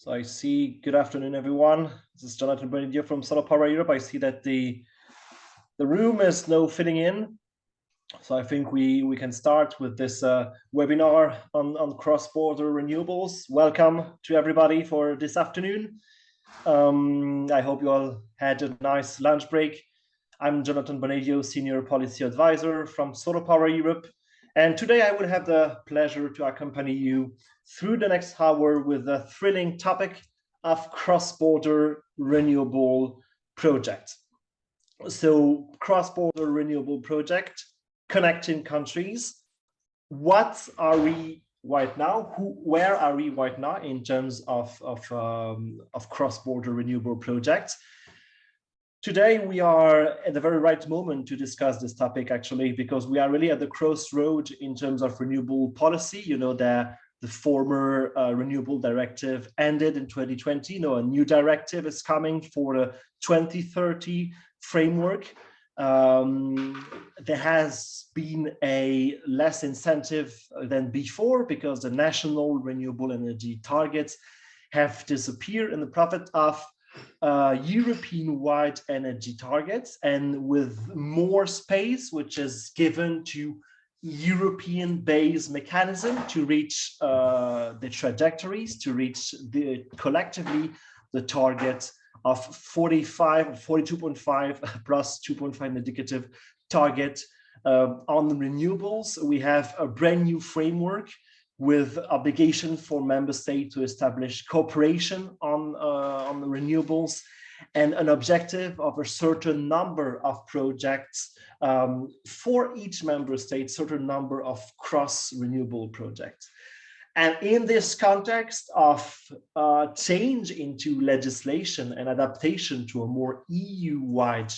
So I see, good afternoon, everyone. This is Jonathan Bernard from Solar Power Europe. I see that the room is now filling in. So I think we can start with this webinar on cross-border renewables. Welcome to everybody for this afternoon. I hope you all had a nice lunch break. I'm Jonathan Bonadio, Senior Policy Advisor from Solar Power Europe. And today I will have the pleasure to accompany you through the next hour with the thrilling topic of cross-border renewable projects. So cross-border renewable project, connecting countries. What are we right now? Where are we right now in terms of cross-border renewable projects? Today, we are at the very right moment to discuss this topic, actually, because we are really at the crossroad in terms of renewable policy. You know, the former renewable directive ended in 2020. You know, a new directive is coming for the 2030 framework. There has been a less incentive than before because the national renewable energy targets have disappeared in the profit of European-wide energy targets, and with more space which is given to European-based mechanism to reach the trajectories, to reach collectively the target of 42.5 plus 2.5 indicative target on the renewables. We have a brand new framework with obligation for member states to establish cooperation on the renewables, and an objective of a certain number of projects for each member state, certain number of cross-renewable projects. And in this context of change into legislation and adaptation to a more EU-wide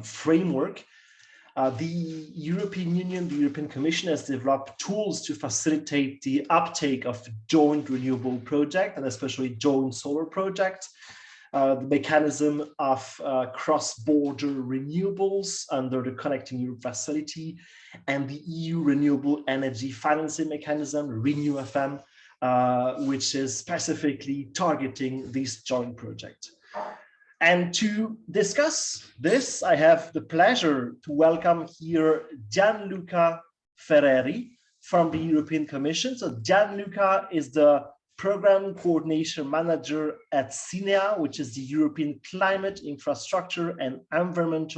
framework, the European Union, the European Commission has developed tools to facilitate the uptake of joint renewable projects, and especially joint solar projects. The mechanism of cross-border renewables under the Connecting Europe facility, and the EU Renewable Energy Financing Mechanism, RenewFM, which is specifically targeting these joint projects. And to discuss this, I have the pleasure to welcome here Gianluca Ferreri from the European Commission. So Gianluca is the Program Coordination Manager at CINEA, which is the European Climate, Infrastructure and Environment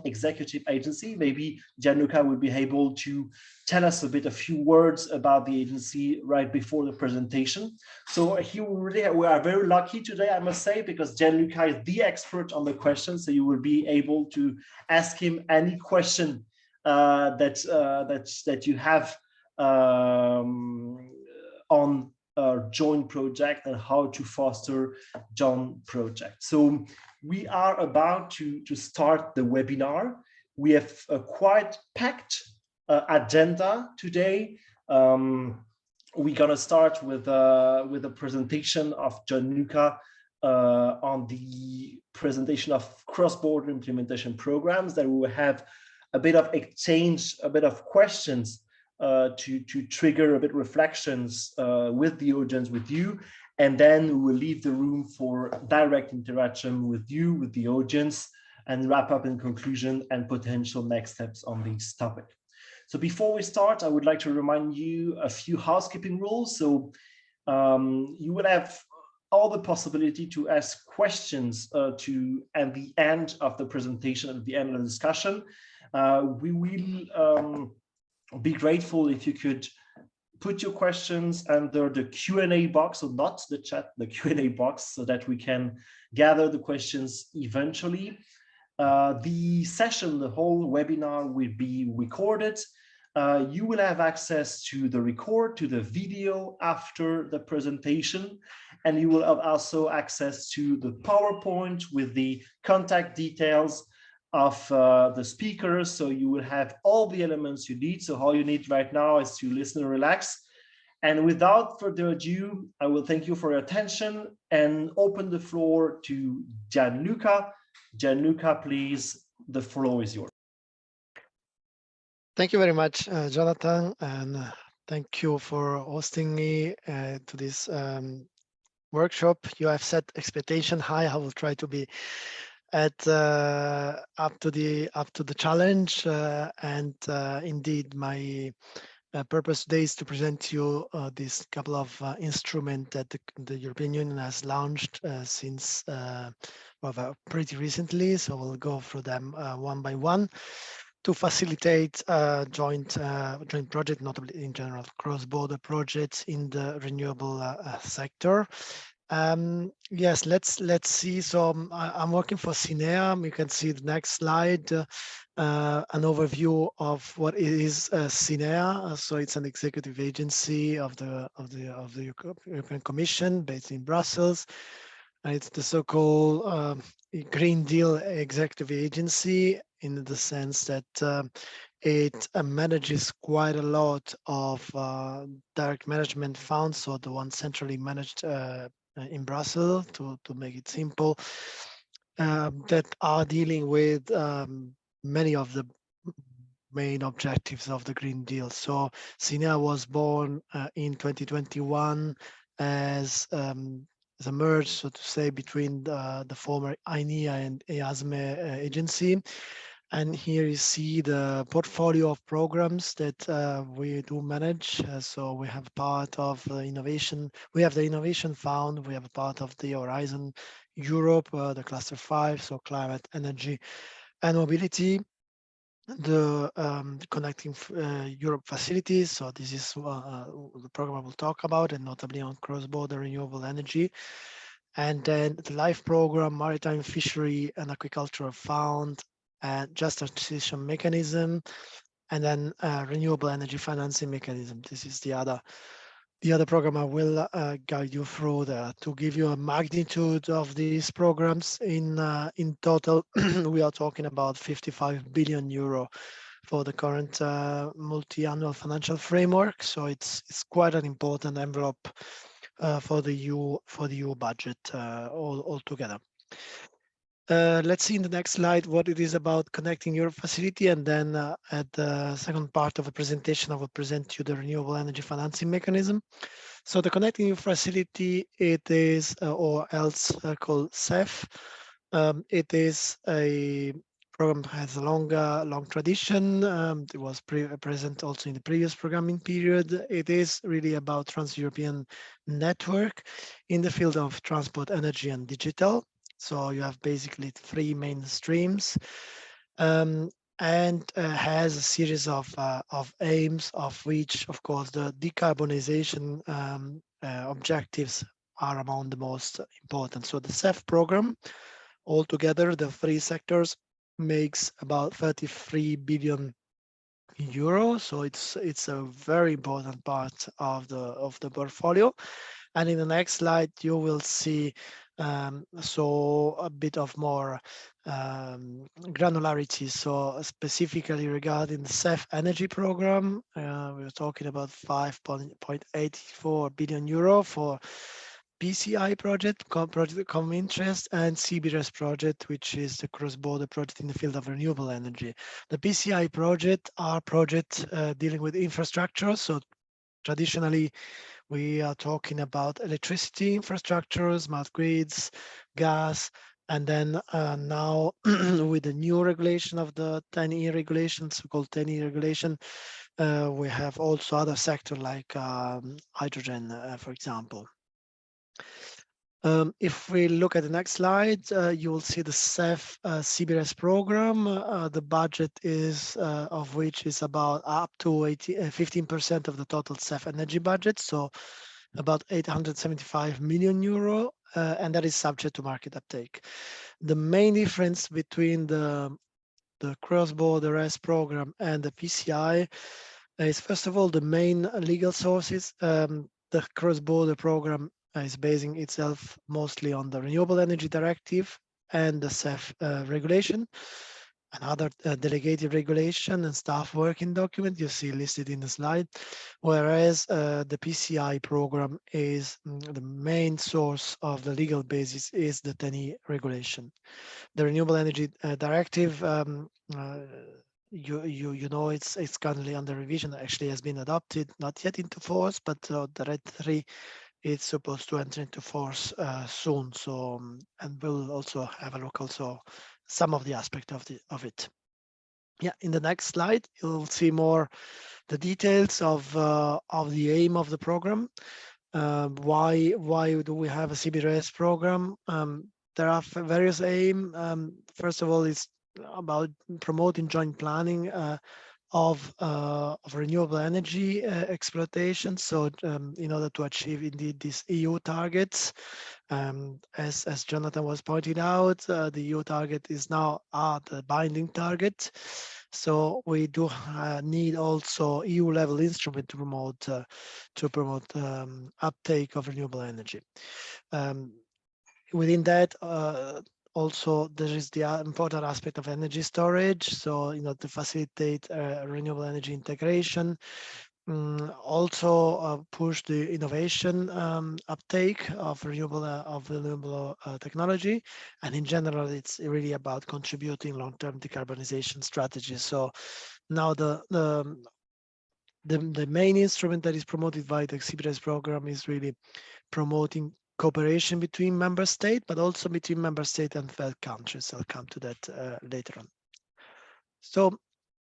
Executive Agency. Maybe Gianluca will be able to tell us a few words about the agency right before the presentation. So we are very lucky today, I must say, because Gianluca is the expert on the question. So you will be able to ask him any question that you have on joint project and how to foster joint projects. So we are about to start the webinar. We have a quite packed agenda today. We're gonna start with a presentation of Gianluca on the presentation of cross-border implementation programs. That we will have a bit of exchange, a bit of questions to trigger a bit reflections with the audience, with you, and then we will leave the room for direct interaction with you, with the audience, and wrap up in conclusion and potential next steps on this topic. So before we start, I would like to remind you a few housekeeping rules. So you will have all the possibility to ask questions at the end of the presentation, at the end of the discussion. We will be grateful if you could put your questions under the Q&A box, so not the chat, the Q&A box, so that we can gather the questions eventually. The session, the whole webinar will be recorded. You will have access to the video after the presentation, and you will have also access to the PowerPoint with the contact details of the speakers. So you will have all the elements you need. So all you need right now is to listen and relax. And without further ado, I will thank you for your attention and open the floor to Gianluca. Gianluca, please, the floor is yours. Thank you very much, Jonathan, and Thank you for hosting me to this workshop. You have set expectation high. I will try to be at up to the challenge. And indeed, my purpose today is to present you this couple of instruments that the European Union has launched since pretty recently. So we'll go through them one by one to facilitate joint project, notably in general cross-border projects in the renewable sector. Yes, let's see. So I'm working for CINEA. You can see the next slide, an overview of what is CINEA. So it's an executive agency of the European Commission based in Brussels. It's the so-called Green Deal Executive Agency in the sense that it manages quite a lot of direct management funds, so the one centrally managed in Brussels, to make it simple, that are dealing with many of the main objectives of the Green Deal. So CINEA was born in 2021 as a merge, so to say, between the former INEA and EASME agency. And here you see the portfolio of programs that we do manage. So we have part of innovation. We have the Innovation Fund. We have a part of the Horizon Europe, the Cluster 5, so climate, energy, and mobility. The Connecting Europe facilities. So this is the program I will talk about, and notably on cross-border renewable energy. And then the LIFE program, maritime fishery and aquaculture fund, and just transition mechanism, and then renewable energy financing mechanism. This is the other program I will guide you through to give you a magnitude of these programs. In total, we are talking about 55 billion euro for the current multi-annual financial framework. So it's quite an important envelope for the EU budget altogether. Let's see in the next slide what it is about Connecting Europe facility, and then at the second part of the presentation, I will present you the renewable energy financing mechanism. So the Connecting Europe facility, it is, or else called CEF. It is a program that has a long tradition. It was present also in the previous programming period. It is really about trans-European network in the field of transport, energy, and digital. So you have basically three main streams, and has a series of aims, of which, of course, the decarbonization objectives are among the most important. So the CEF program, altogether, the three sectors, makes about 33 billion euro. So it's a very important part of the portfolio. And in the next slide, you will see so a bit of more granularity. So specifically regarding the CEF energy program, we're talking about 5.84 billion euro for PCI project, project of common interest, and CBRS project, which is the cross-border project in the field of renewable energy. The PCI project are projects dealing with infrastructure. So traditionally, we are talking about electricity infrastructure, smart grids, gas, and then now with the new regulation of the 10E regulation, so-called 10E regulation, we have also other sectors like hydrogen, for example. If we look at the next slide, you will see the CEF CBRS program. The budget is of which is about up to 15% of the total CEF energy budget, so about 875 million euro, and that is subject to market uptake. The main difference between the cross-border RES program and the PCI is, first of all, the main legal sources. The cross-border program is basing itself mostly on the Renewable Energy Directive and the CEF regulation. Another delegated regulation and staff working document you see listed in the slide, whereas the PCI program is the main source of the legal basis is the 10E regulation. The Renewable Energy Directive you know it's currently under revision. Actually, has been adopted, not yet into force, but the RED 3 is supposed to enter into force soon. So and we'll also have a look also some of the aspect of it. Yeah, in the next slide, you'll see more the details of the aim of the program. Why do we have a CBRS program? There are various aim. First of all, it's about promoting joint planning of renewable energy exploitation. So in order to achieve indeed these EU targets, as Jonathan was pointing out, the EU target is now the binding target. So we do need also EU level instrument to promote uptake of renewable energy. Um, Within that, also there is the important aspect of energy storage. So to facilitate renewable energy integration, also push the innovation uptake of renewable technology, and in general, it's really about contributing long-term decarbonization strategies. So now the main instrument that is promoted by the CBRS program is really promoting cooperation between member states, but also between member states and third countries. I'll come to that later on. So,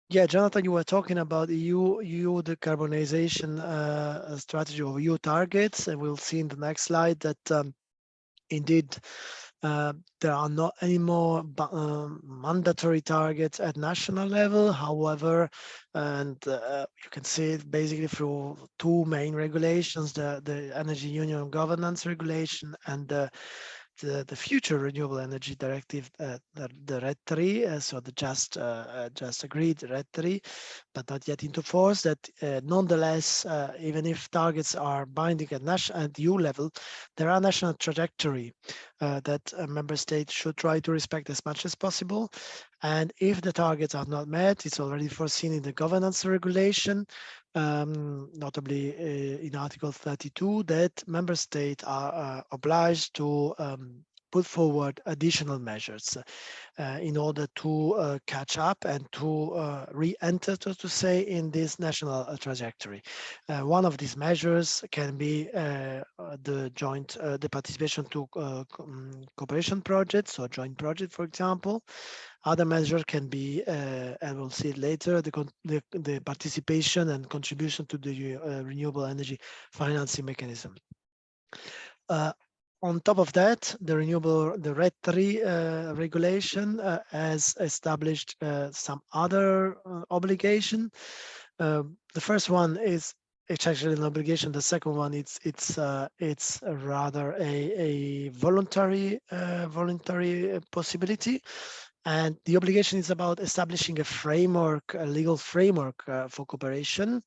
yeah, Jonathan, you were talking about EU decarbonization strategy or EU targets, and we'll see in the next slide that indeed there are not any more mandatory targets at national level. However, and you can see it basically through two main regulations, the Energy Union Governance Regulation and the future renewable energy directive, the RED 3, so the just agreed RED 3, but not yet into force. That nonetheless, even if targets are binding at EU level, there are national trajectory that member states should try to respect as much as possible. And if the targets are not met, it's already foreseen in the governance regulation, notably in Article 32, that member states are obliged to put forward additional measures in order to catch up and to re-enter, so to say, in this national trajectory. One of these measures can be the participation to cooperation projects or joint project, for example. Other measure can be, and we'll see it later, the participation and contribution to the renewable energy financing mechanism. On top of that, the RED 3 regulation has established some other obligation. The first one is it's actually an obligation. The second one it's rather a voluntary possibility. And the obligation is about establishing a framework, a legal framework for cooperation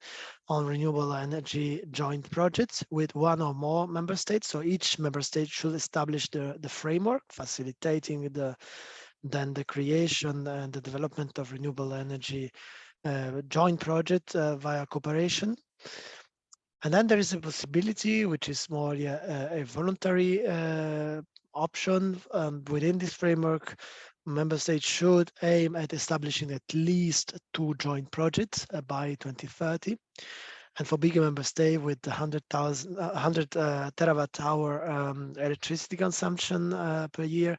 on renewable energy joint projects with one or more member states. So each member state should establish the framework, facilitating then the creation and the development of renewable energy joint project via cooperation. And then there is a possibility, which is more a voluntary option within this framework. Member states should aim at establishing at least 2 joint projects by 2030. And for bigger member states with 100 terawatt hour electricity consumption per year,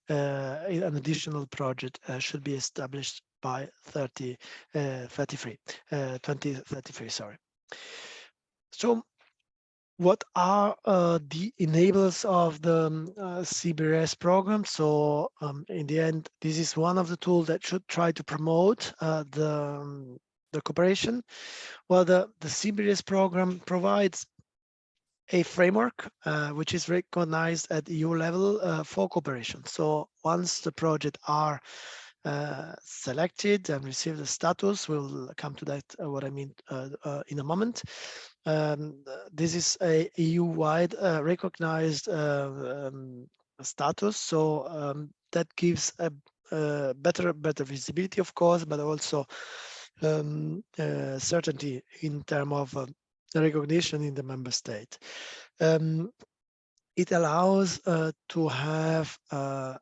an additional project should be established by 2033, sorry. So what are the enablers of the CBRS program? So in the end, this is one of the tools that should try to promote the cooperation. Well, the CBRS program provides a framework which is recognized at EU level for cooperation. So once the projects are selected and receive the status, we'll come to that, what I mean in a moment. This is a EU-wide recognized status, so that gives a better visibility, of course, but also certainty in terms of the recognition in the member state. it allows to have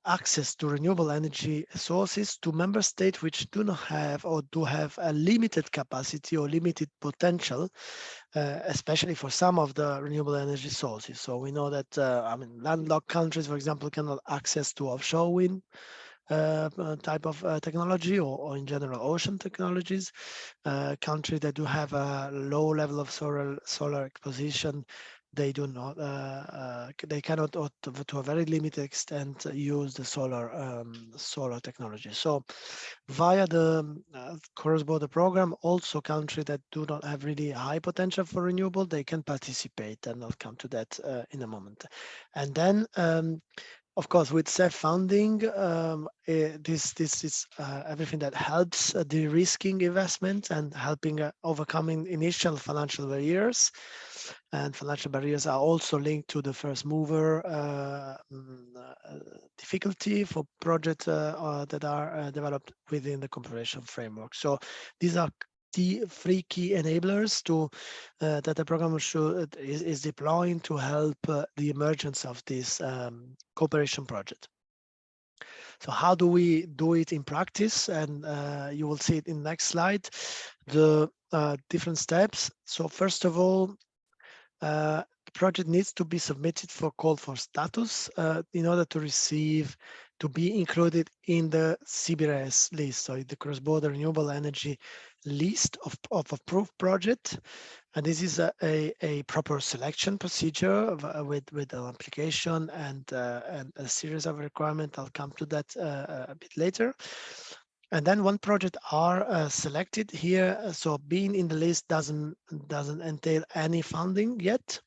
access to renewable energy sources to member states which do not have or do have a limited capacity or limited potential, especially for some of the renewable energy sources. So we know that, I mean, landlocked countries, for example, cannot access to offshore wind type of technology, or in general ocean technologies. Countries that do have a low level of solar exposition, they do not, they cannot, or to a very limited extent, use the solar technology. So via the cross-border program, also countries that do not have really high potential for renewable, they can participate, and I'll come to that in a moment. And then of course, with self funding, this is everything that helps de-risking investment and helping overcoming initial financial barriers. And financial barriers are also linked to the first mover difficulty for projects that are developed within the cooperation framework. So these are the three key enablers to that the program is deploying to help the emergence of this cooperation project. So how do we do it in practice? And you will see it in the next slide, the different steps. So first of all, the project needs to be submitted for call for status in order to receive, to be included in the CBRS list, so the cross-border renewable energy list of approved project. And this is a proper selection procedure with an application and a series of requirements. I'll come to that a bit later. And then one project are selected here. So being in the list doesn't entail any funding yet.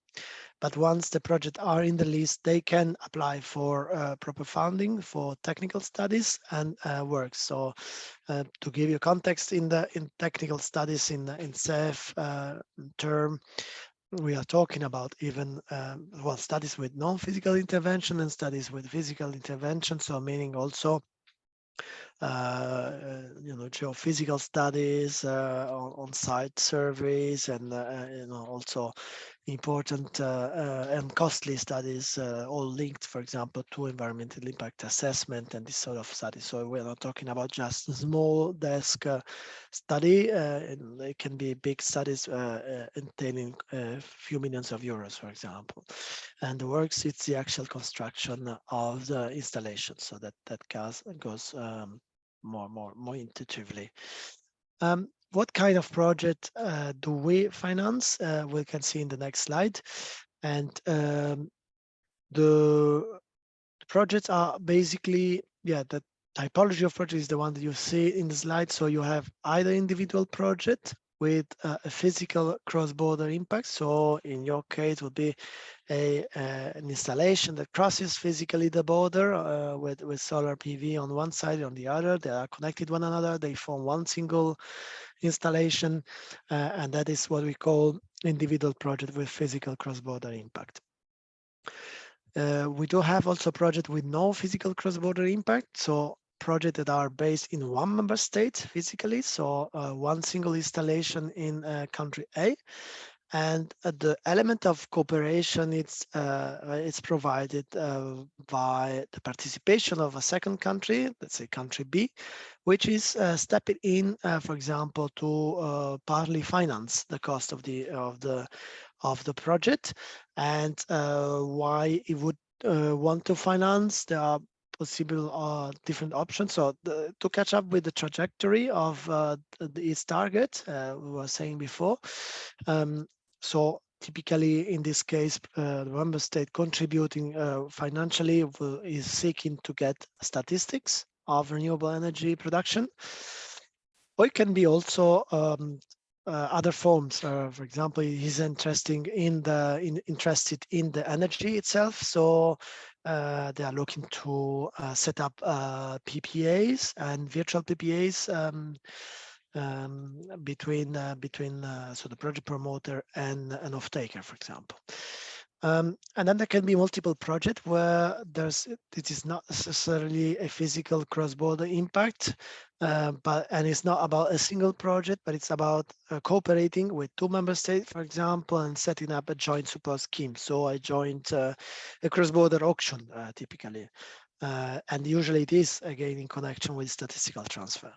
But once the project are in the list, they can apply for proper funding for technical studies and works. So to give you context, in technical studies in CEF term, we are talking about even well, studies with non-physical intervention and studies with physical intervention. So meaning also geophysical studies, on-site surveys, and also important and costly studies, all linked, for example, to environmental impact assessment and this sort of studies. So we're not talking about just a small desk study. It can be big studies entailing a few millions of euros, for example. And the works, it's the actual construction of the installation. So that goes more intuitively. What kind of project do we finance? We can see in the next slide. And the projects are basically, the typology of project is the one that you see in the slide. So you have either individual project with a physical cross-border impact. So in your case, would be an installation that crosses physically the border with solar PV on one side, on the other. They are connected one another. They form one single installation, and that is what we call individual project with physical cross-border impact. We do have also projects with no physical cross-border impact, so projects that are based in one member state physically, so one single installation in country A, and the element of cooperation it's provided by the participation of a second country, let's say country B, which is stepping in, for example, to partly finance the cost of the project. And why it would want to finance, there are possible different options. So to catch up with the trajectory of its target, we were saying before. So typically in this case, the member state contributing financially is seeking to get statistics of renewable energy production. Or it can be also other forms. For example, he's interested in the energy itself. So they are looking to set up PPAs and virtual PPAs between so the project promoter and an off-taker, for example. And then there can be multiple projects where it is not necessarily a physical cross-border impact, and it's not about a single project, but it's about cooperating with two member states, for example, and setting up a joint support scheme. So I joined a cross-border auction typically, and usually it is again in connection with statistical transfer.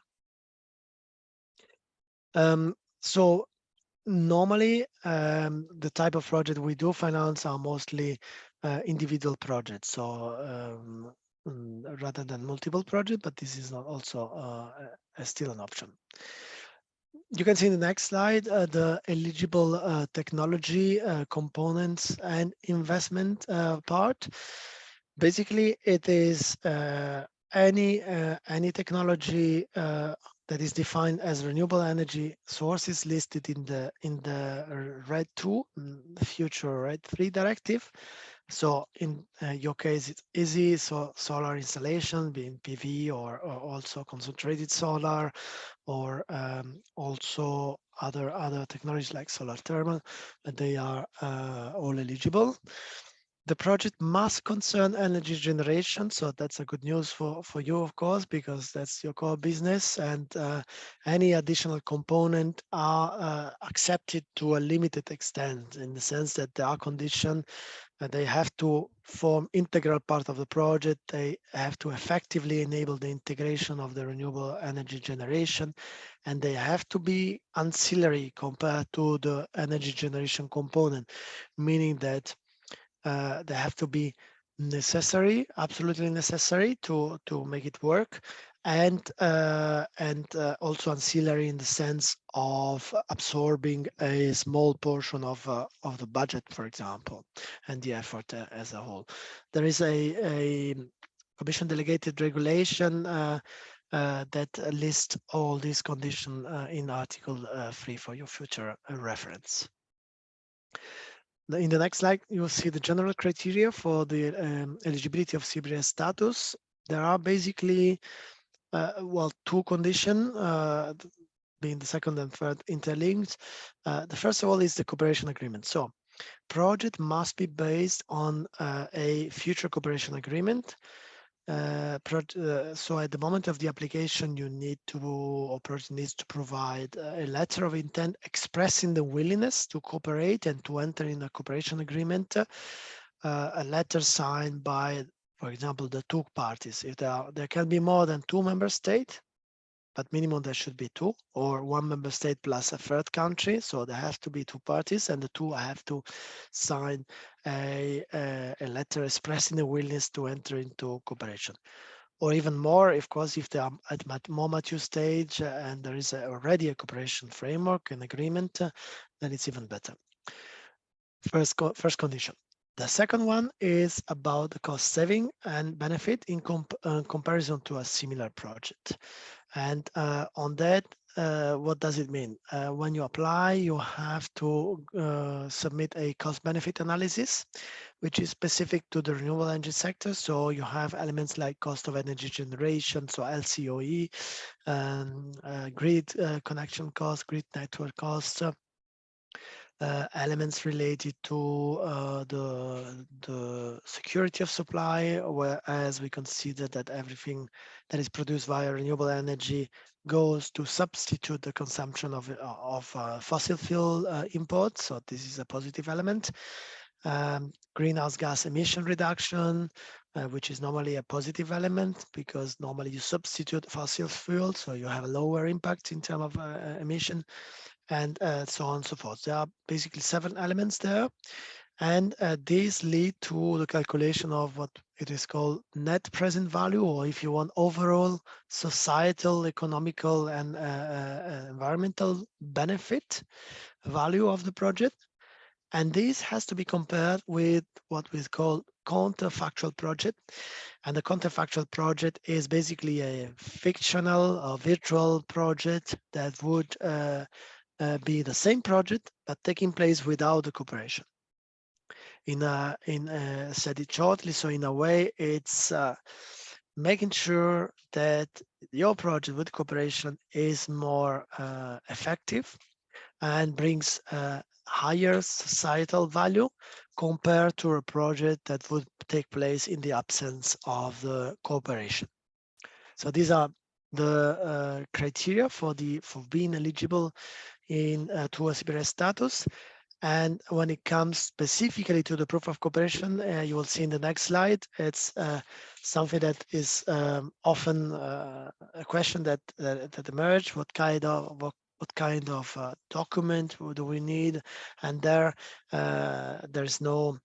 So normally, the type of project we do finance are mostly individual projects, so rather than multiple projects, but this is not also still an option. You can see in the next slide the eligible technology components and investment part. Basically, it is any technology that is defined as renewable energy sources listed in the RED 2, the future RED 3 directive. So in your case, it's easy. So solar installation, being PV or also concentrated solar, or also other technologies like solar thermal, they are all eligible. The project must concern energy generation, so that's a good news for you, of course, because that's your core business, and any additional component are accepted to a limited extent, in the sense that there are conditions that they have to form integral part of the project. They have to effectively enable the integration of the renewable energy generation, and they have to be ancillary compared to the energy generation component, meaning that they have to be necessary, absolutely necessary to make it work, and also ancillary in the sense of absorbing a small portion of the budget, for example, and the effort as a whole. There is a Commission delegated regulation that lists all these conditions in Article 3 for your future reference. In the next slide, you will see the general criteria for the eligibility of CBRS status. There are basically, two conditions, being the second and third interlinked. The first of all is the cooperation agreement. So project must be based on a future cooperation agreement. So at the moment of the application, you need to, or project needs to provide a letter of intent expressing the willingness to cooperate and to enter in a cooperation agreement, a letter signed by, for example, the two parties. If there can be more than two member states, but minimum there should be two, or one member state plus a third country. So there have to be two parties, and the two have to sign a letter expressing the willingness to enter into cooperation. Or even more, of course, if they are at more mature stage and there is already a cooperation framework and agreement, then it's even better. First condition. The second one is about the cost saving and benefit in comparison to a similar project. And on that, what does it mean? When you apply, you have to submit a cost benefit analysis, which is specific to the renewable energy sector. So you have elements like cost of energy generation, so LCOE, grid connection cost, grid network costs, elements related to the security of supply, whereas we consider that everything that is produced via renewable energy goes to substitute the consumption of fossil fuel imports. So this is a positive element. Greenhouse gas emission reduction, which is normally a positive element, because normally you substitute fossil fuel, so you have a lower impact in terms of emission, and so on and so forth. There are basically 7 elements there, and these lead to the calculation of what it is called net present value, or if you want, overall societal, economical, and environmental benefit value of the project. And this has to be compared with what we call counterfactual project. And the counterfactual project is basically a fictional or virtual project that would be the same project, but taking place without the cooperation. Said it shortly, so in a way, it's making sure that your project with cooperation is more effective and brings higher societal value compared to a project that would take place in the absence of the cooperation. So these are the criteria for being eligible in to a CBRS status. And when it comes specifically to the proof of cooperation, you will see in the next slide, it's something that is often a question that emerge. What kind of document do we need? And there's no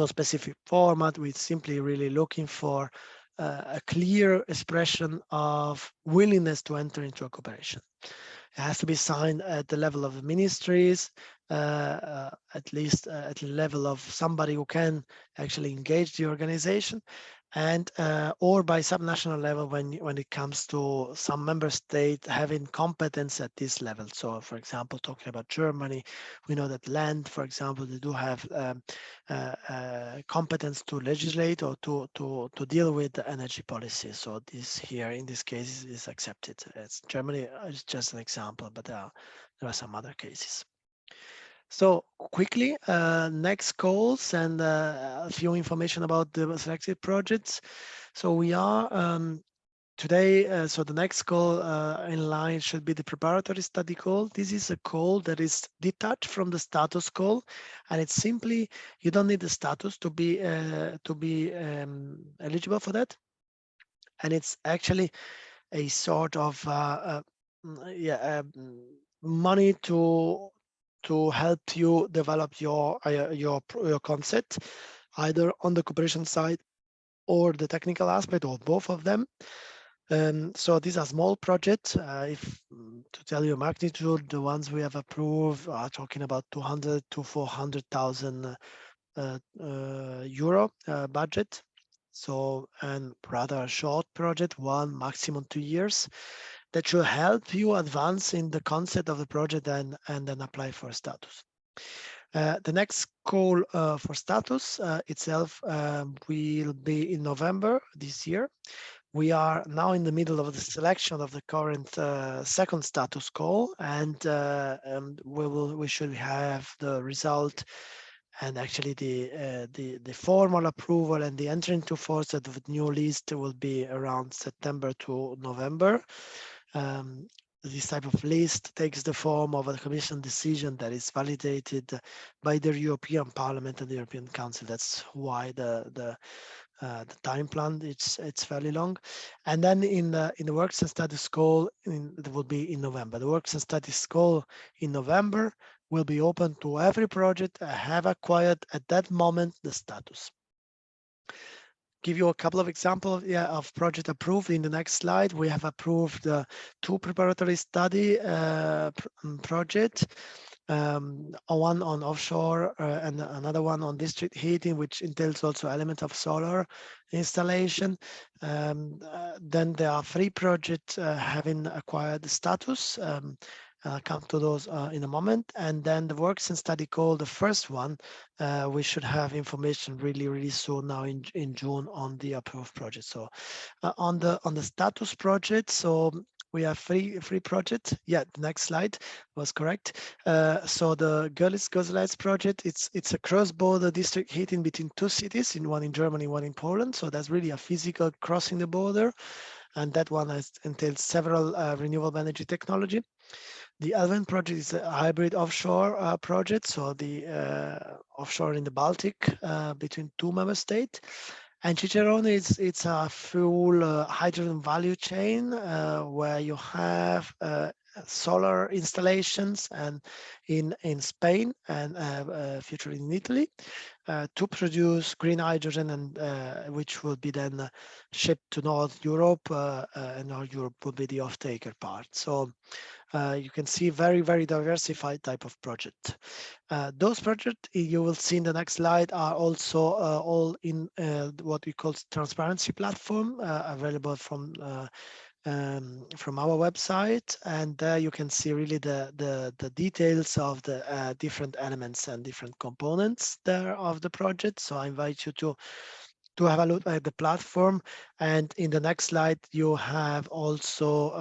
specific format. We're simply really looking for a clear expression of willingness to enter into a cooperation. It has to be signed at the level of the ministries, at least at the level of somebody who can actually engage the organization, and or by subnational level when it comes to some member state having competence at this level. So, for example, talking about Germany, we know that land, for example, they do have competence to legislate or to deal with the energy policy. So this here in this case is accepted. It's Germany is just an example, but there are some other cases. So quickly, next goals and a few information about the selected projects. So we are today, so the next goal in line should be the preparatory study goal. This is a goal that is detached from the status goal, and it's simply, you don't need the status to be eligible for that. And it's actually a sort of money to help you develop your concept, either on the cooperation side or the technical aspect, or both of them. So these are small projects. If to tell you magnitude, the ones we have approved are talking about 200 to 400,000 euro budget. So, and rather a short project, 1 maximum 2 years, that should help you advance in the concept of the project and then apply for status. The next call for status itself will be in November this year. We are now in the middle of the selection of the current second status call, and we should have the result and actually the formal approval and the entry into force of the new list will be around September to November. This type of list takes the form of a Commission decision that is validated by the European Parliament and the European Council. That's why the time plan it's fairly long. And then in the works and studies call, it will be in November. The works and studies call in November will be open to every project have acquired at that moment the status. Give you a couple of examples of project approved in the next slide. We have approved 2 preparatory study projects, one on offshore and another one on district heating, which entails also element of solar installation. Then there are 3 projects having acquired the status. I'll come to those in a moment. And then the works and study call, the first one, we should have information really soon now in June on the approved project. So on the status project, so we have three projects. Yeah, the next slide was correct. So the Görlitz project, it's a cross-border district heating between 2 cities, one in Germany, one in Poland. So that's really a physical crossing the border, and that one entails several renewable energy technology. The Elven project is a hybrid offshore project, so the offshore in the Baltic between 2 member states. And Cicerone it's a full hydrogen value chain where you have solar installations and in Spain and future in Italy to produce green hydrogen, and which will be then shipped to North Europe, and North Europe will be the off-taker part. So you can see very diversified type of project. Those projects you will see in the next slide are also all in what we call transparency platform, available from our website, and there you can see really the details of the different elements and different components there of the project. So I invite you to have a look at the platform, and in the next slide you have also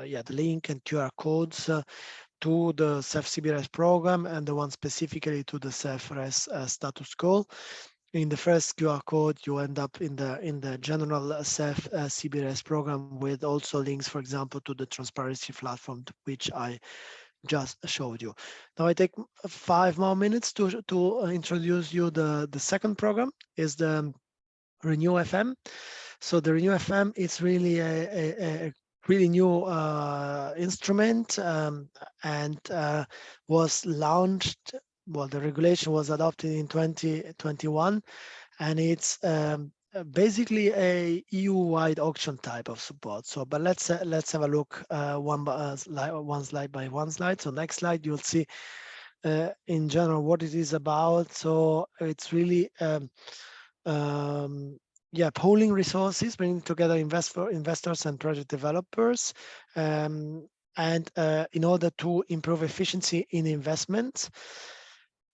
the link and QR codes to the CEF CBRS program and the one specifically to the CEF RES status goal. in the first QR code, you end up in the general CEF CBRS program with also links, for example, to the transparency platform, which I just showed you. Now I take 5 more minutes to introduce you the second program is the Renew FM. So the Renew FM is really a really new instrument and was launched. Well, the regulation was adopted in 2021, and it's basically a EU-wide auction type of support. So, but let's have a look one slide by one slide. So next slide, you'll see in general what it is about. So it's really um, yeah, pooling resources, bringing together investors and project developers, and in order to improve efficiency in investments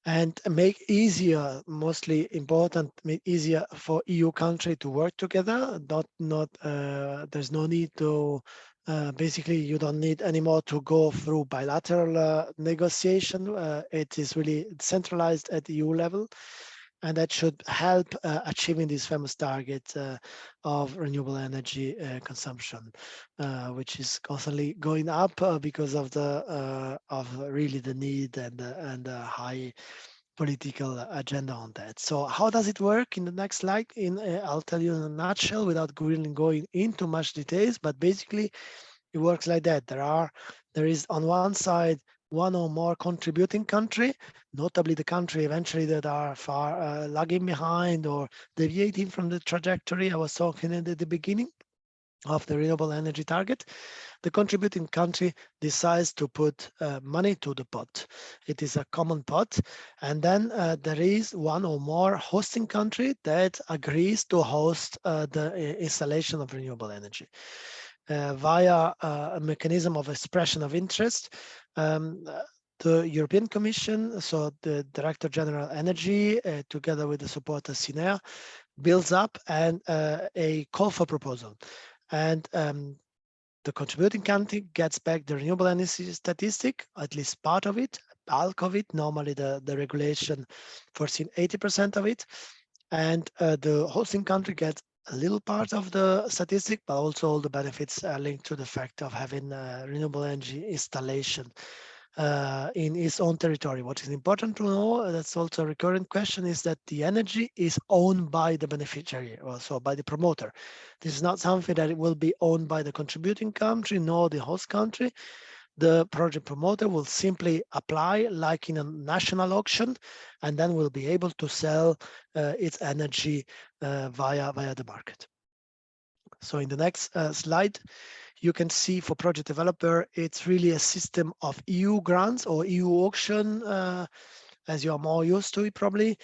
and make easier, mostly important, make easier for EU country to work together. There's no need to basically you don't need anymore to go through bilateral negotiation. It is really centralized at EU level, and that should help achieving this famous target of renewable energy consumption, which is constantly going up because of the of really the need and the high political agenda on that. So how does it work in the next slide? I'll tell you in a nutshell without really going into much details, but basically it works like that. There is on one side one or more contributing country, notably the country eventually that are far lagging behind or deviating from the trajectory I was talking at the beginning of the renewable energy target. The contributing country decides to put money to the pot. It is a common pot. And then there is one or more hosting country that agrees to host the installation of renewable energy. Via a mechanism of expression of interest. The European Commission, so the Director General Energy, together with the support of SINEA, builds up and a call for proposal. And the contributing country gets back the renewable energy statistic, at least part of it, bulk of it. Normally, the regulation foreseen 80% of it, and the hosting country gets a little part of the statistic, but also all the benefits are linked to the fact of having renewable energy installation in its own territory. What is important to know, that's also a recurrent question, is that the energy is owned by the beneficiary, also by the promoter. This is not something that it will be owned by the contributing country, nor the host country. The project promoter will simply apply like in a national auction, and then will be able to sell its energy via the market. So in the next slide, you can see for project developer, it's really a system of EU grants or EU auction, as you are more used to it probably,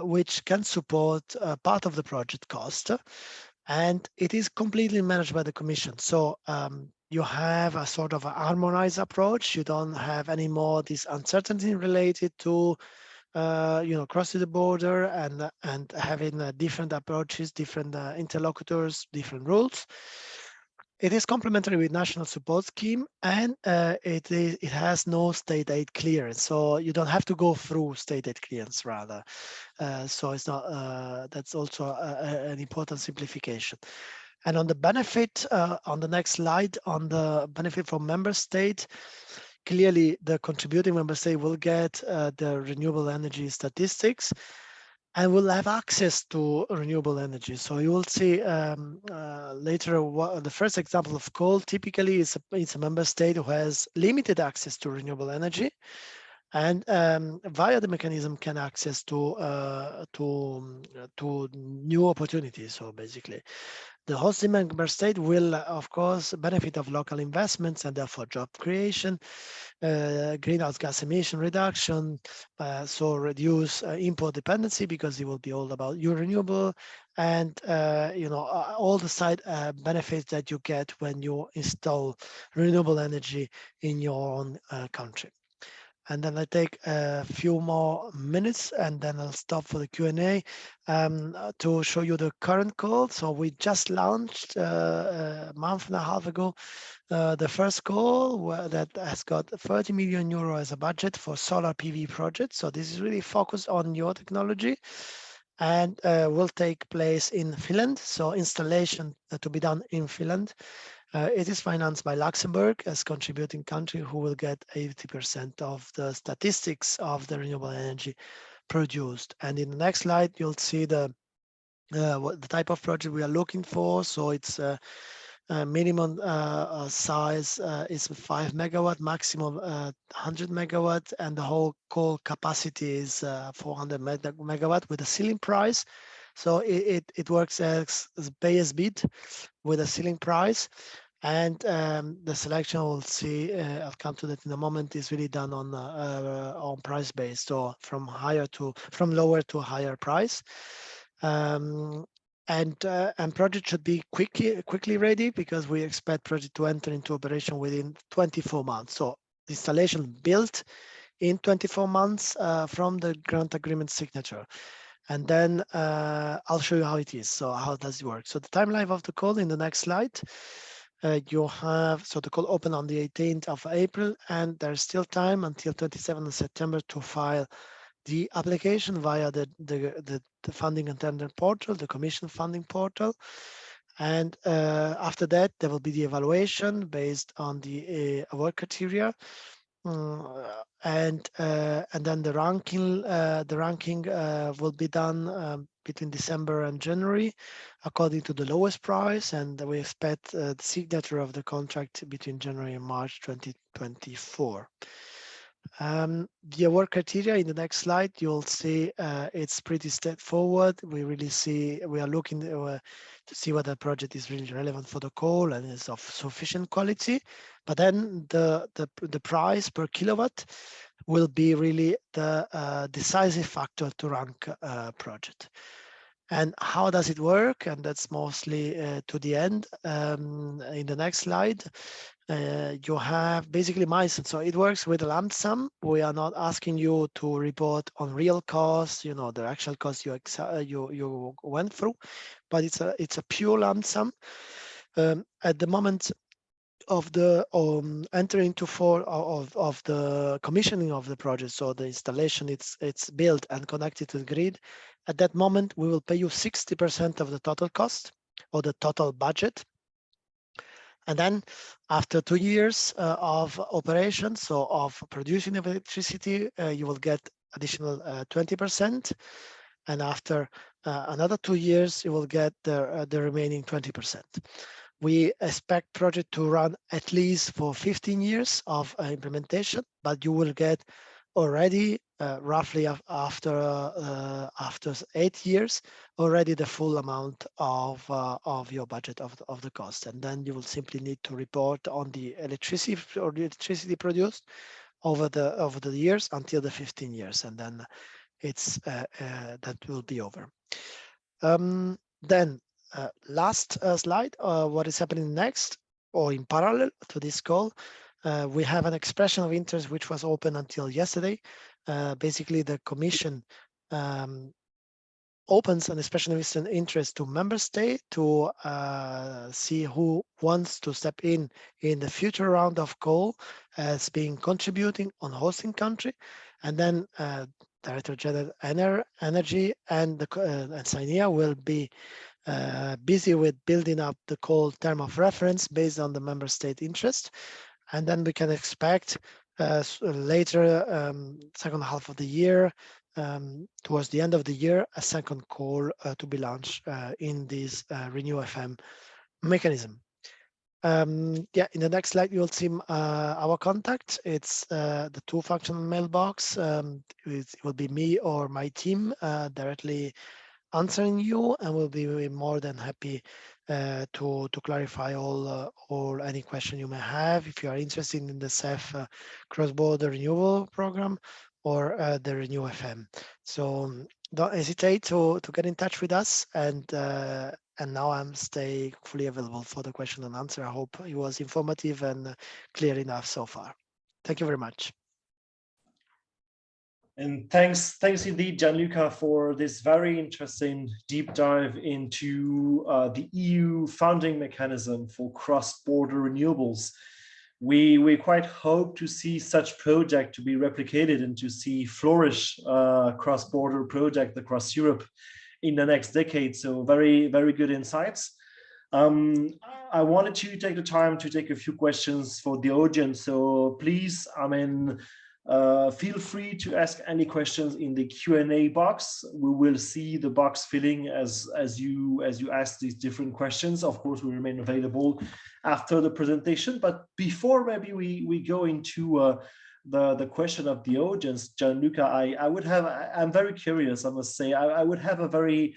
which can support part of the project cost. And it is completely managed by the Commission. So you have a sort of a harmonized approach. You don't have anymore this uncertainty related to crossing the border and having different approaches, different interlocutors, different rules. It is complementary with national support scheme, and it has no state aid clearance, so you don't have to go through state aid clearance rather. So it's not. That's also an important simplification. And on the benefit, on the next slide, on the benefit from member state, clearly the contributing member state will get the renewable energy statistics and will have access to renewable energy. So you will see later the first example of coal typically is it's a member state who has limited access to renewable energy, and via the mechanism can access to new opportunities. So basically, the hosting member state will, of course, benefit of local investments and therefore job creation, greenhouse gas emission reduction, so reduce import dependency because it will be all about your renewable, and all the side benefits that you get when you install renewable energy in your own country. And then I take a few more minutes and then I'll stop for the Q&A to show you the current call. So we just launched a month and a half ago the first call that has got 30 million euro as a budget for solar PV projects. So this is really focused on your technology. and will take place in Finland. So installation to be done in Finland. It is financed by Luxembourg as contributing country, who will get 80% of the statistics of the renewable energy produced. And in the next slide, you'll see what the type of project we are looking for. So it's minimum size is 5 megawatt, maximum 100 megawatt, and the whole core capacity is 400 megawatt with a ceiling price. So it works as pay as bid with a ceiling price. And the selection, we'll see, I'll come to that in a moment, is really done on price based, or from lower to higher price. And project should be quickly ready, because we expect project to enter into operation within 24 months. So the installation built in 24 months from the grant agreement signature. And then I'll show you how it is. So how does it work? So the timeline of the call in the next slide. You have, so the call open on the 18th of April, and there's still time until 27th of September to file the application via the funding and tender portal, the commission funding portal. And after that, there will be the evaluation based on the award criteria. And then the ranking will be done between December and January, according to the lowest price, and we expect the signature of the contract between January and March 2024. The award criteria in the next slide, you'll see it's pretty straightforward. We are looking to see whether the project is really relevant for the call and is of sufficient quality. But then the price per kilowatt will be really the decisive factor to rank a project. And how does it work? And that's mostly to the end. In the next slide, you have basically milestone. So it works with a lump sum. We are not asking you to report on real costs, the actual cost you went through, but it's a pure lump sum. At the moment of the entering into force of the commissioning of the project, so the installation, it's built and connected to the grid. At that moment, we will pay you 60% of the total cost or the total budget. And then after 2 years of operation, so of producing electricity, you will get additional 20%. And after another 2 years, you will get the remaining 20%. We expect project to run at least for 15 years of implementation, but you will get already roughly after 8 years already the full amount of your budget of the cost, and then you will simply need to report on the electricity produced over the years until the 15 years, and then it's that will be over. Then last slide, what is happening next or in parallel to this call. We have an expression of interest which was open until yesterday. Basically, the Commission opens an expression of interest to member state to see who wants to step in the future round of call as being contributing on hosting country, and then Director General Energy and SAINIA will be busy with building up the call term of reference based on the member state interest. And then we can expect later, second half of the year, towards the end of the year, a second call to be launched in this Renew FM mechanism. In the next slide, you'll see our contact. It's the two functional mailbox. It will be me or my team directly answering you, and we'll be more than happy to clarify all any question you may have if you are interested in the CEF cross-border renewable program or the Renew FM. So don't hesitate to get in touch with us, and now I'm stay fully available for the question and answer. I hope it was informative and clear enough so far. Thank you very much. And thanks indeed, Gianluca, for this very interesting deep dive into the EU funding mechanism for cross-border renewables. We quite hope to see such project to be replicated and to see flourish cross-border project across Europe. in the next decade. So very, very good insights. I wanted to take the time to take a few questions for the audience. So please, feel free to ask any questions in the Q&A box. We will see the box filling as you ask these different questions. Of course, we remain available after the presentation. But before maybe we go into the question of the audience, Gianluca, I'm very curious, I must say. I would have a very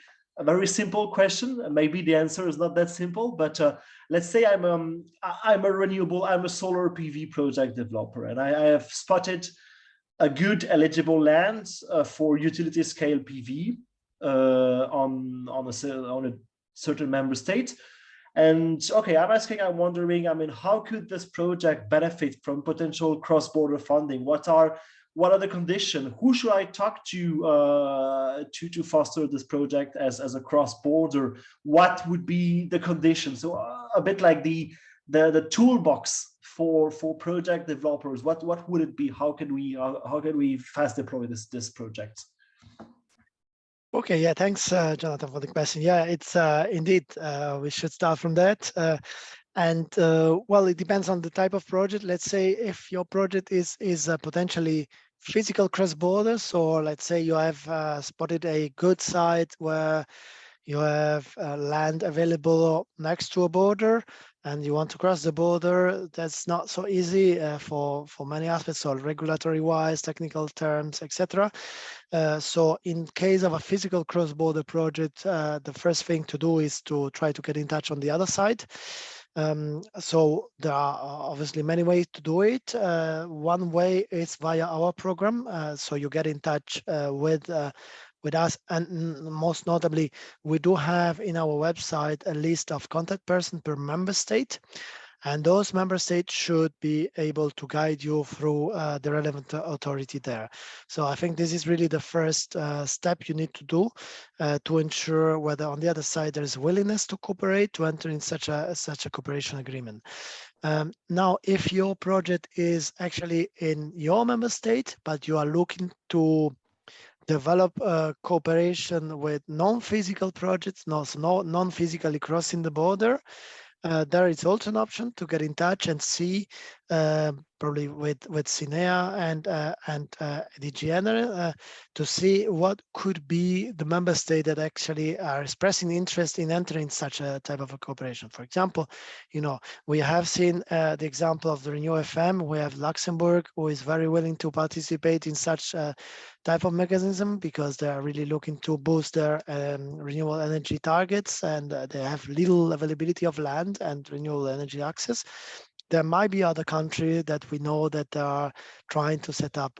simple question. Maybe the answer is not that simple, but let's say I'm a solar PV project developer, and I have spotted a good eligible land for utility scale PV on a certain member state. And okay, I'm wondering, how could this project benefit from potential cross-border funding? What are the conditions? Who should I talk to foster this project as a cross-border? What would be the conditions? So a bit like the toolbox for project developers. What would it be? How can we fast deploy this project? Okay, yeah, thanks, Jonathan, for the question. Yeah, it's indeed, we should start from that. Well, it depends on the type of project. Let's say if your project is potentially physical cross-border, so let's say you have spotted a good site where you have land available next to a border and you want to cross the border. That's not so easy for many aspects, so regulatory wise, technical terms, etc. So in case of a physical cross-border project, the first thing to do is to try to get in touch on the other side. So there are obviously many ways to do it. One way is via our program. So you get in touch with us, and most notably, we do have in our website a list of contact person per member state. And those member states should be able to guide you through the relevant authority there. So I think this is really the first step you need to do to ensure whether on the other side there is willingness to cooperate, to enter in such a cooperation agreement. Now, if your project is actually in your member state, but you are looking to develop cooperation with non-physical projects, non-physically crossing the border, there is also an option to get in touch and see, probably with CINEA and DG to see what could be the member state that actually are expressing interest in entering such a type of a cooperation. For example, we have seen the example of the Renew FM. We have Luxembourg, who is very willing to participate in such type of mechanism because they are really looking to boost their renewable energy targets, and they have little availability of land and renewable energy access. There might be other countries that we know that are trying to set up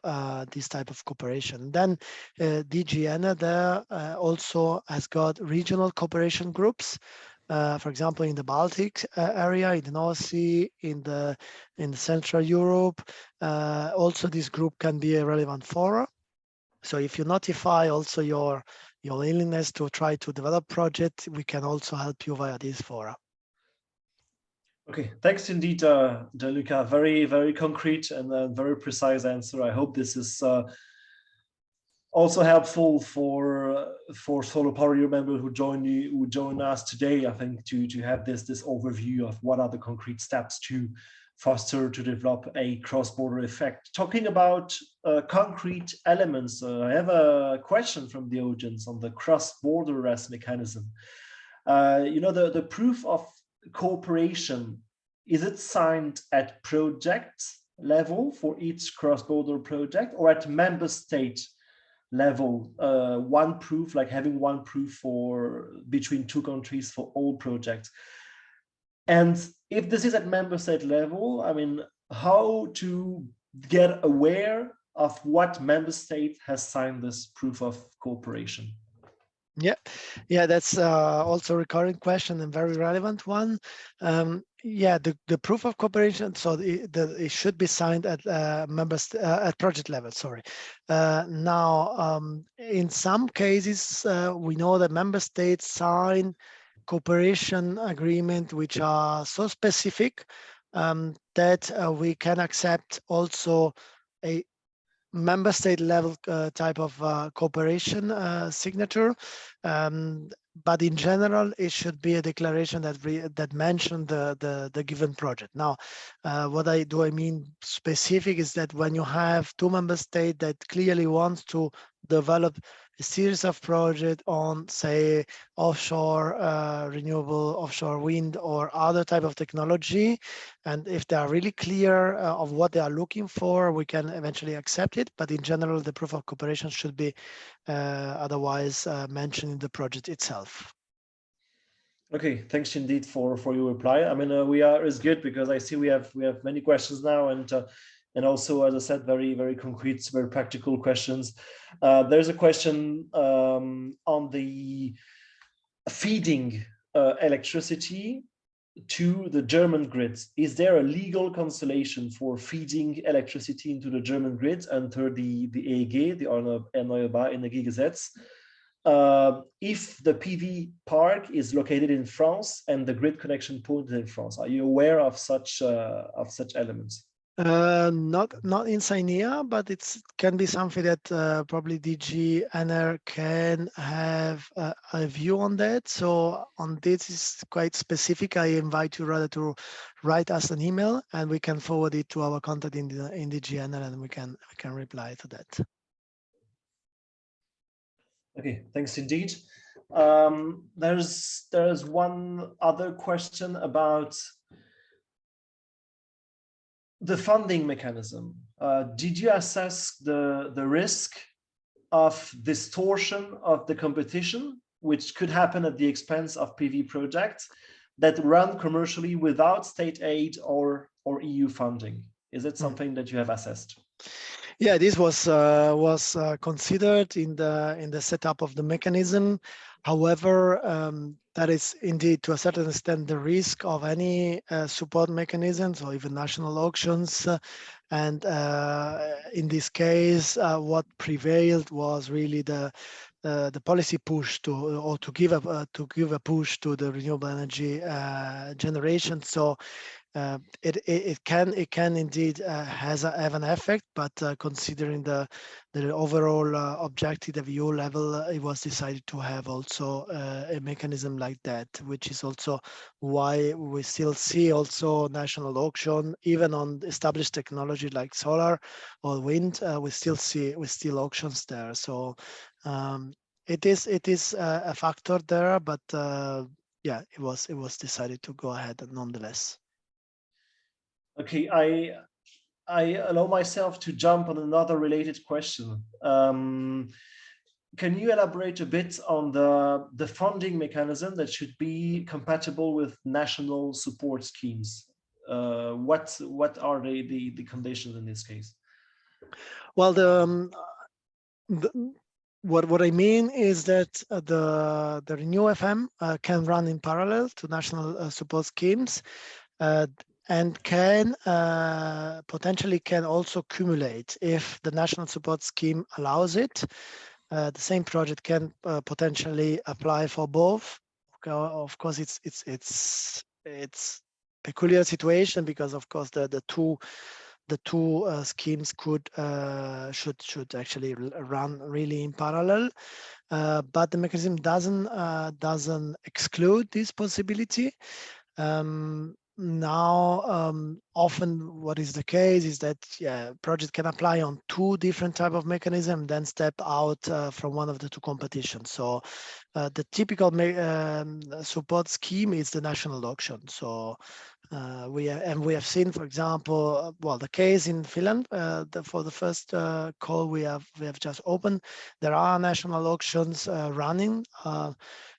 this type of cooperation. Then DG ENA there also has got regional cooperation groups. For example, in the Baltic area, in the North Sea, in the Central Europe. Also, this group can be a relevant forum. So if you notify also your willingness to try to develop project, we can also help you via this fora. Okay, thanks indeed, Gianluca. Very, very concrete and very precise answer. I hope this is also helpful for solar power members who join us today. I think to have this overview of what are the concrete steps to foster, to develop a cross-border effect. Talking about concrete elements, I have a question from the audience on the cross-border REST mechanism. The proof of cooperation, is it signed at project level for each cross-border project, or at member state level, one proof, like having one proof for between two countries for all projects? And if this is at member state level, how to get aware of what member state has signed this proof of cooperation? Yeah, that's also a recurring question and very relevant one. The proof of cooperation, so it should be signed at at project level. Sorry. Now, in some cases, we know that member states sign cooperation agreement which are so specific that we can accept also a member state level type of cooperation signature. But in general, it should be a declaration that mentioned the given project. Now, what I mean specific is that when you have two member states that clearly want to develop a series of projects on, say, offshore renewable, offshore wind, or other type of technology, and if they are really clear of what they are looking for, we can eventually accept it. But in general, the proof of cooperation should be otherwise mentioned in the project itself. Okay, thanks indeed for your reply. I mean, it's good because I see we have many questions now, and also, as I said, very concrete, very practical questions. There's a question on the feeding electricity to the German grids. Is there a legal constellation for feeding electricity into the German grids under the EEG, the Erneuerbare Energiegesetz? If the PV park is located in France and the grid connection point is in France, are you aware of such elements? Not in Sinea, but it can be something that probably DG NR can have a view on that. So on this is quite specific. I invite you rather to write us an email, and we can forward it to our contact in DG NR, and we can reply to that. Okay, thanks indeed. There's one other question about the funding mechanism. Did you assess the risk of distortion of the competition, which could happen at the expense of PV projects that run commercially without state aid or EU funding? Is it something that you have assessed? Yeah, this was considered in the setup of the mechanism. However, that is indeed to a certain extent the risk of any support mechanisms or even national auctions. And in this case, what prevailed was really the policy push to give a push to the renewable energy generation. So it can indeed have an effect, but considering the overall objective at EU level, it was decided to have also a mechanism like that, which is also why we still see also national auction, even on established technology like solar or wind. We still see auctions there. So it is a factor there, but yeah, it was decided to go ahead nonetheless. Okay, I allow myself to jump on another related question. Can you elaborate a bit on the funding mechanism that should be compatible with national support schemes? What are the conditions in this case? Well, what I mean is that the Renew FM can run in parallel to national support schemes, and can potentially also cumulate if the national support scheme allows it. The same project can potentially apply for both. Of course, it's peculiar situation because of course the two schemes should actually run really in parallel. But the mechanism doesn't exclude this possibility. Now, often what is the case is that project can apply on two different type of mechanism, then step out from one of the two competitions. So the typical support scheme is the national auction. So we have seen, for example, well, the case in Finland for the first call we have just opened. There are national auctions running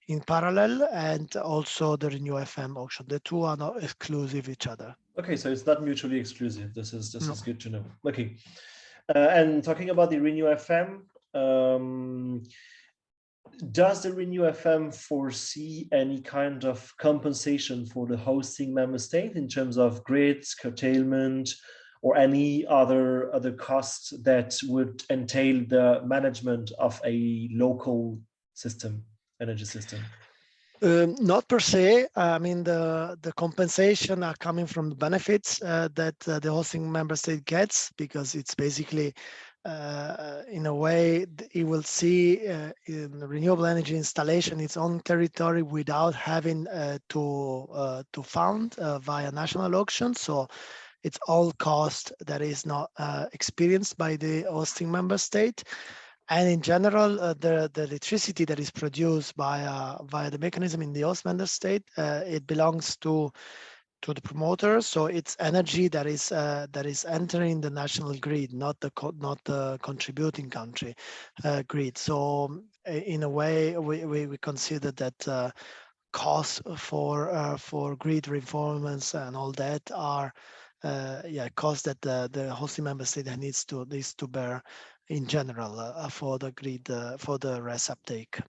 in parallel, and also the Renew FM auction. The two are not exclusive each other. Okay, so it's not mutually exclusive. This is good to know. Okay, and talking about the Renew FM, does the Renew FM foresee any kind of compensation for the hosting member state in terms of grids, curtailment, or any other costs that would entail the management of a local system, energy system? Not per se. I mean, the compensation are coming from the benefits that the hosting member state gets, because it's basically in a way, it will see in renewable energy installation its own territory without having to fund via national auction. So it's all cost that is not experienced by the hosting member state. And in general, the electricity that is produced via the mechanism in the host member state, it belongs to the promoter. So it's energy that is entering the national grid, not the contributing country grid. So in a way, we consider that costs for grid reformers and all that are costs that the hosting member state needs to bear in general for the grid for the RES uptake.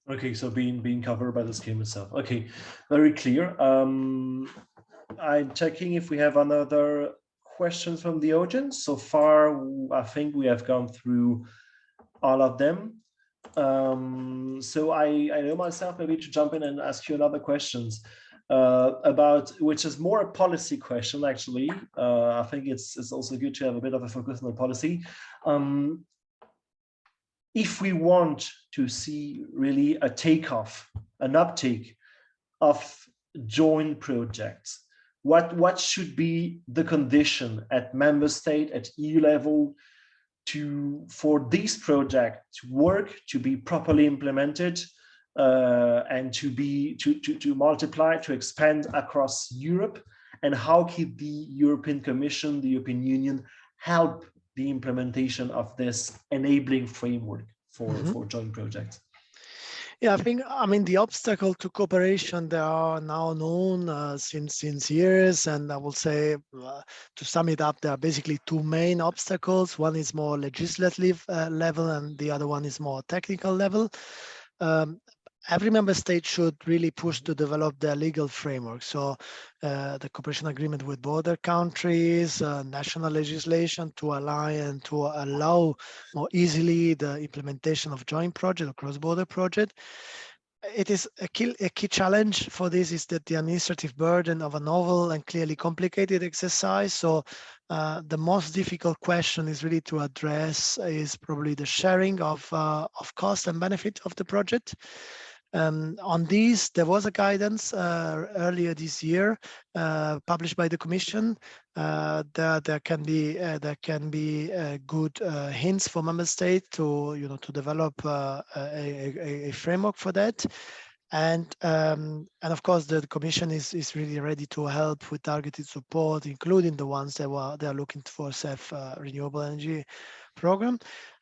Okay, so being covered by the scheme itself. Okay, very clear. I'm checking if we have another questions from the audience. So far, I think we have gone through all of them. So I know myself maybe to jump in and ask you another questions about, which is more a policy question actually. I think it's also good to have a bit of a focus on the policy. If we want to see really a takeoff, an uptake of joint projects, what should be the condition at member state, at EU level, for this project to work, to be properly implemented, and to multiply, to expand across Europe? And how can the European Commission, the European Union, help the implementation of this enabling framework for joint projects? Yeah, I mean the obstacle to cooperation, they are now known since years, and I will say to sum it up, there are basically two main obstacles. One is more legislative level, and the other one is more technical level. Every member state should really push to develop their legal framework. So the cooperation agreement with border countries, national legislation to align and to allow more easily the implementation of joint project or cross-border project. It is a key challenge for this is that the administrative burden of a novel and clearly complicated exercise. So the most difficult question is really to address is probably the sharing of cost and benefit of the project. On these, there was a guidance earlier this year published by the Commission. There can be good hints for member states to develop a framework for that. And of course, the Commission is really ready to help with targeted support, including the ones that they are looking for self renewable energy program.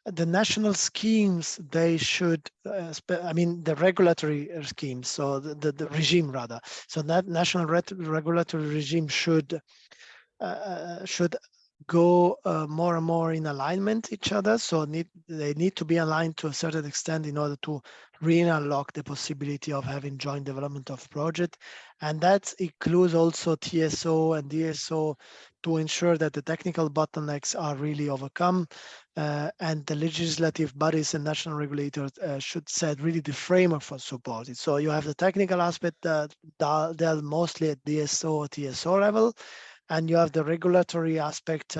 The national schemes, they should, the regulatory schemes, so the regime rather. So that national regulatory regime should go more and more in alignment each other. So they need to be aligned to a certain extent in order to really unlock the possibility of having joint development of project. And that includes also TSO and DSO to ensure that the technical bottlenecks are really overcome. And the legislative bodies and national regulators should set really the framework for support. So you have the technical aspect that dealt mostly at DSO or TSO level, and you have the regulatory aspect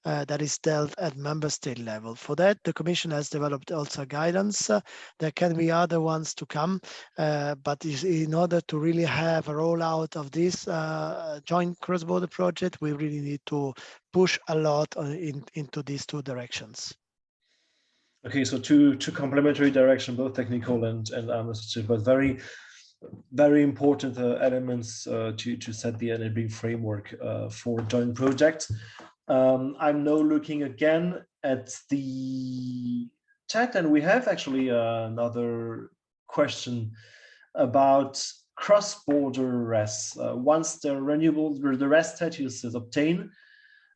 that is dealt at member state level. For that, the Commission has developed also guidance. There can be other ones to come, but in order to really have a rollout of this joint cross-border project, we really need to push a lot into these two directions. Okay, so two complementary direction, both technical and administrative, but very important elements to set the enabling framework for joint projects. I'm now looking again at the chat, and we have actually another question about cross-border RES. Once the RES status is obtained,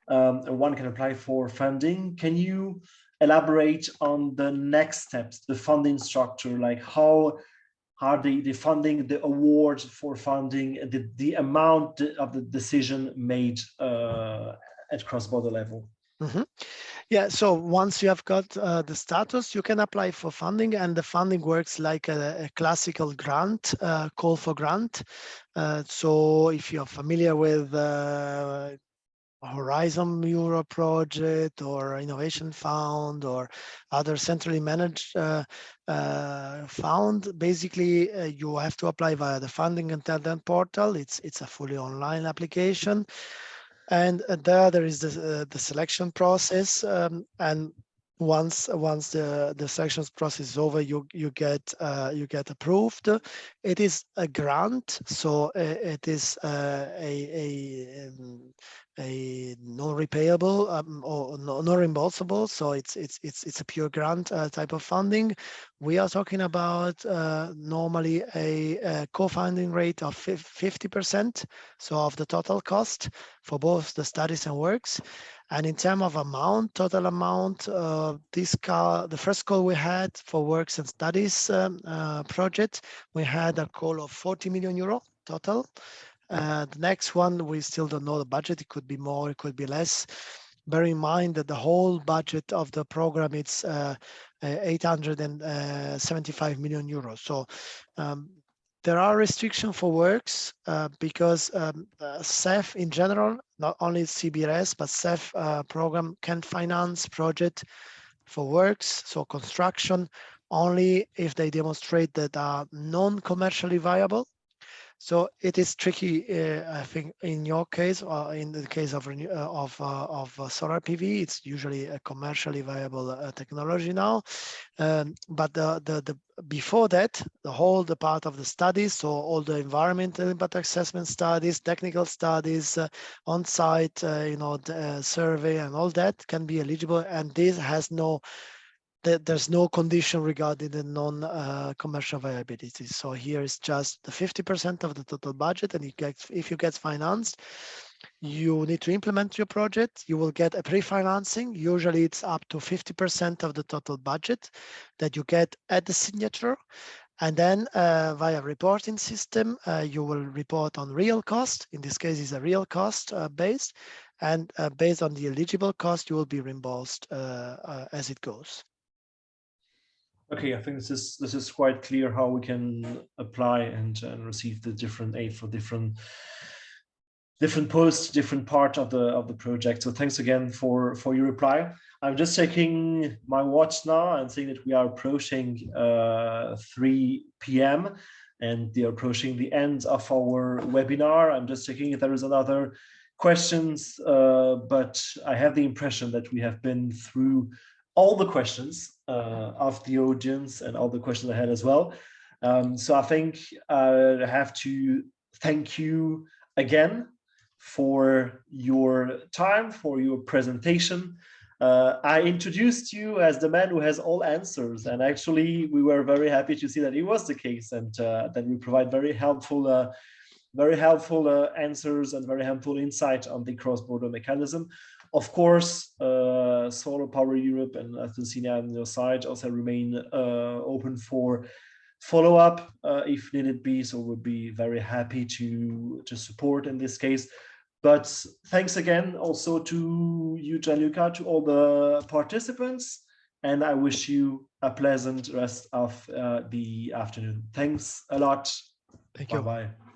and one can apply for funding. Can you elaborate on the next steps, the funding structure, like how are the funding, the awards for funding, the amount of the decision made at cross-border level? Mm-hmm. Yeah, so once you have got the status, you can apply for funding, and the funding works like a classical grant, call for grant. So if you're familiar with Horizon Euro project or Innovation Fund or other centrally managed fund. Basically, you have to apply via the funding and talent portal. It's a fully online application, and there is the selection process, and once the selection process is over, you get approved. It is a grant, so it is a non-repayable or non-reimbursable. So it's a pure grant type of funding. We are talking about normally a co-funding rate of 50%, so of the total cost for both the studies and works. And in terms of amount, total amount, the first call we had for works and studies project, we had a call of 40 million euro total. The next one, we still don't know the budget. It could be more, it could be less. Bear in mind that the whole budget of the program is 875 million euros. So there are restrictions for works because CEF in general, not only CBRS, but CEF program can finance project for works, so construction, only if they demonstrate that are non-commercially viable. So it is tricky, I think, in your case, or in the case of solar PV. It's usually a commercially viable technology now. But the before that, the part of the studies, so all the environmental impact assessment studies, technical studies, on-site, survey, and all that can be eligible. And this has there's no condition regarding the non-commercial viability. So here is just the 50% of the total budget, and if you get financed, you need to implement your project. You will get a pre-financing. Usually it's up to 50% of the total budget that you get at the signature. And then via reporting system, you will report on real cost. In this case, it's a real cost based. And based on the eligible cost, you will be reimbursed as it goes. Okay, I think this is quite clear how we can apply and receive the different aid for different posts, different part of the project. So thanks again for your reply. I'm just checking my watch now and seeing that we are approaching 3 p.m. and we are approaching the end of our webinar. I'm just checking if there is another questions, but I have the impression that we have been through all the questions of the audience and all the questions I had as well. So I think I have to thank you again for your time, for your presentation. I introduced you as the man who has all answers, and actually we were very happy to see that it was the case, and that we provide very helpful answers and very helpful insight on the cross-border mechanism. Of course, Solar Power Europe and Athensina on your side also remain open for follow-up if needed be. So we'll be very happy to support in this case. But thanks again also to you, Gianluca, to all the participants, and I wish you a pleasant rest of the afternoon. Thanks a lot. Thank you. Bye-bye.